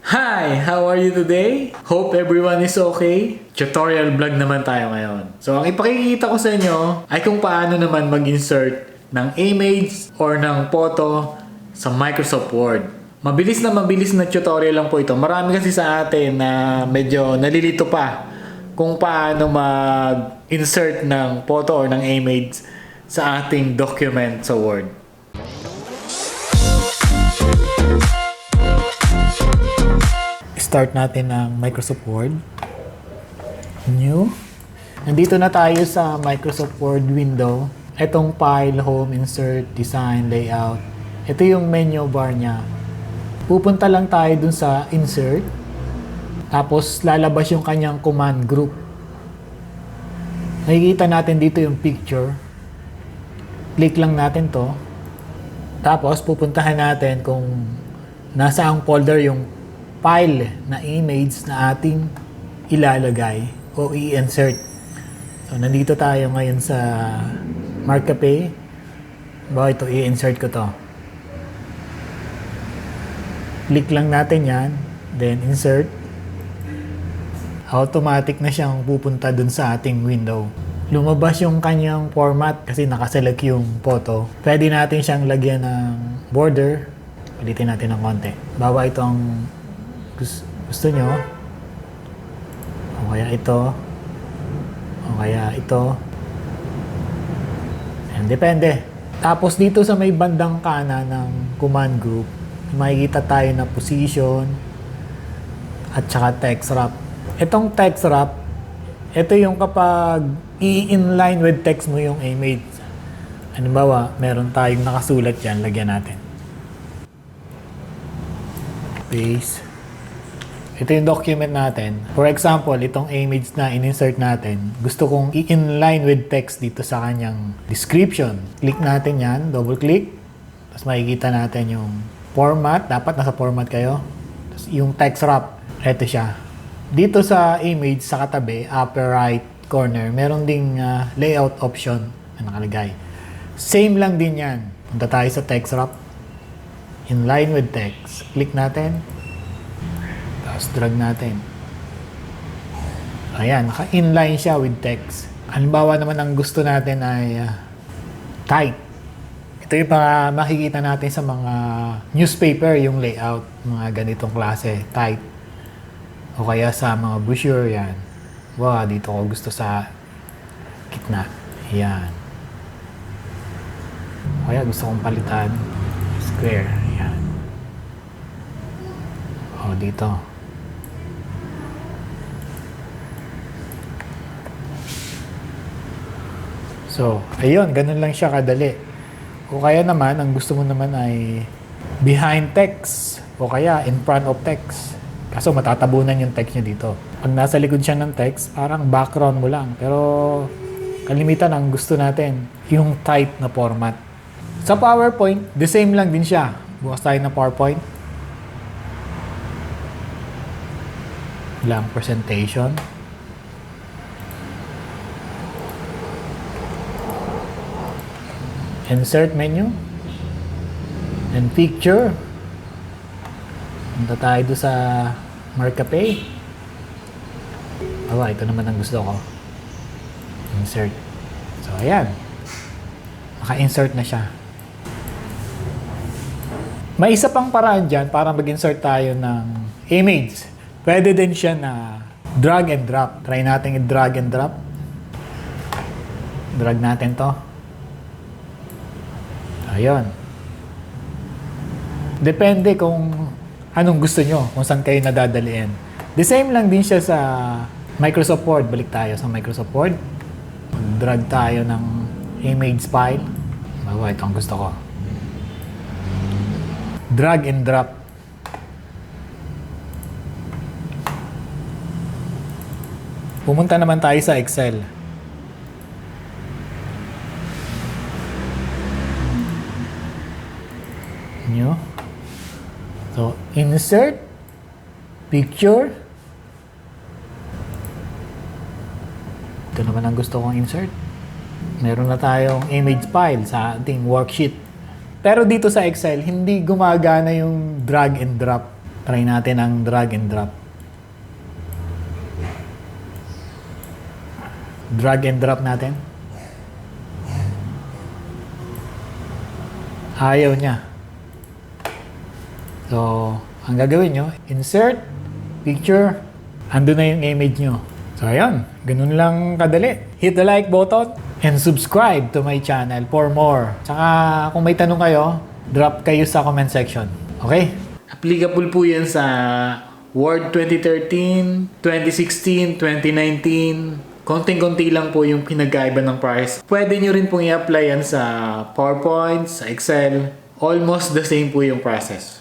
Hi! How are you today? Hope everyone is okay. Tutorial vlog naman tayo ngayon. So, ang ipakikita ko sa inyo ay kung paano naman mag-insert ng image or ng photo sa Microsoft Word. Mabilis na tutorial lang po ito. Marami kasi sa atin na medyo nalilito pa kung paano mag-insert ng photo or ng image sa ating document sa Word. Start natin ng Microsoft Word. New. Nandito na tayo sa Microsoft Word window. Itong File, Home, Insert, Design, Layout. Ito yung menu bar niya. Pupunta lang tayo dun sa Insert. Tapos lalabas yung kanyang command group. Nakikita natin dito yung picture. Click lang natin to. Tapos pupuntahan natin kung nasa ang folder yung file na image na ating ilalagay o i-insert. So, nandito tayo ngayon sa Markup. Ito, i-insert ko to. Click lang natin yan. Then, insert. Automatic na siyang pupunta dun sa ating window. Lumabas yung kanyang format kasi nakaselect yung photo. Pwede natin siyang lagyan ng border. Palitin natin ng konti. Bawa ito ang gusto nyo, o kaya ito, o kaya ito. Ayan, depende. Tapos dito sa may bandang kanan ng command group, makikita tayo na position at saka text wrap. Itong text wrap, ito yung kapag i-inline with text mo yung image. Halimbawa, meron tayong nakasulat dyan, lagyan natin. Paste. Ito yung document natin. For example, itong image na in-insert natin, gusto kong i-inline with text dito sa kanyang description. Click natin yan, double click. Tapos makikita natin yung format. Dapat nasa format kayo. Tapos yung text wrap, ito siya. Dito sa image, sa katabi, upper right corner, meron ding layout option na nakalagay. Same lang din yan. Punta tayo sa text wrap. Inline with text. Click natin. Tapos drag natin. Ayan, naka-inline siya with text. Halimbawa naman ang gusto natin ay tight. Ito yung makikita natin sa mga newspaper, yung layout, mga ganitong klase, tight. O kaya sa mga brochure, yan. Wow, dito ko gusto sa gitna. Ayan. O kaya gusto kong palitan, square. Ayan. O, dito. So, ayun, ganun lang siya kadali. O kaya naman, ang gusto mo naman ay behind text o kaya in front of text. Kaso matatabunan yung text niya dito. Pag nasa likod siya ng text, parang background mo lang. Pero kalimitan ang gusto natin, yung type na format. Sa PowerPoint, the same lang din siya. Bukas tayo ng PowerPoint. Lang presentation. Insert menu and picture. Punta tayo doon sa Markup. Ito naman ang gusto ko. Insert. So, ayan. Naka-insert na siya. May isa pang paraan dyan para mag-insert tayo ng image. Pwede din siya na drag and drop. Try natin i-drag and drop. Drag natin to. Ayun. Depende kung anong gusto nyo, kung saan kayo nadadaliin. The same lang din siya sa Microsoft Word. Balik tayo sa Microsoft Word. Drag tayo ng image file. Ito ang gusto ko. Drag and drop. Pumunta naman tayo sa Excel. New. So, insert, picture. Ito naman ang gusto kong insert. Meron na tayong image file sa ating worksheet. Pero dito sa Excel, hindi gumagana yung drag and drop. Try natin ang drag and drop. Drag and drop natin. Ayaw niya. So, ang gagawin nyo, insert, picture, andun na yung image nyo. So, ayun. Ganun lang kadali. Hit the like button and subscribe to my channel for more. Tsaka, kung may tanong kayo, drop kayo sa comment section. Okay? Applicable po yan sa Word 2013, 2016, 2019. Konting-konti lang po yung pinagkaiba ng price. Pwede nyo rin pong i-apply yan sa PowerPoint, sa Excel. Almost the same po yung process.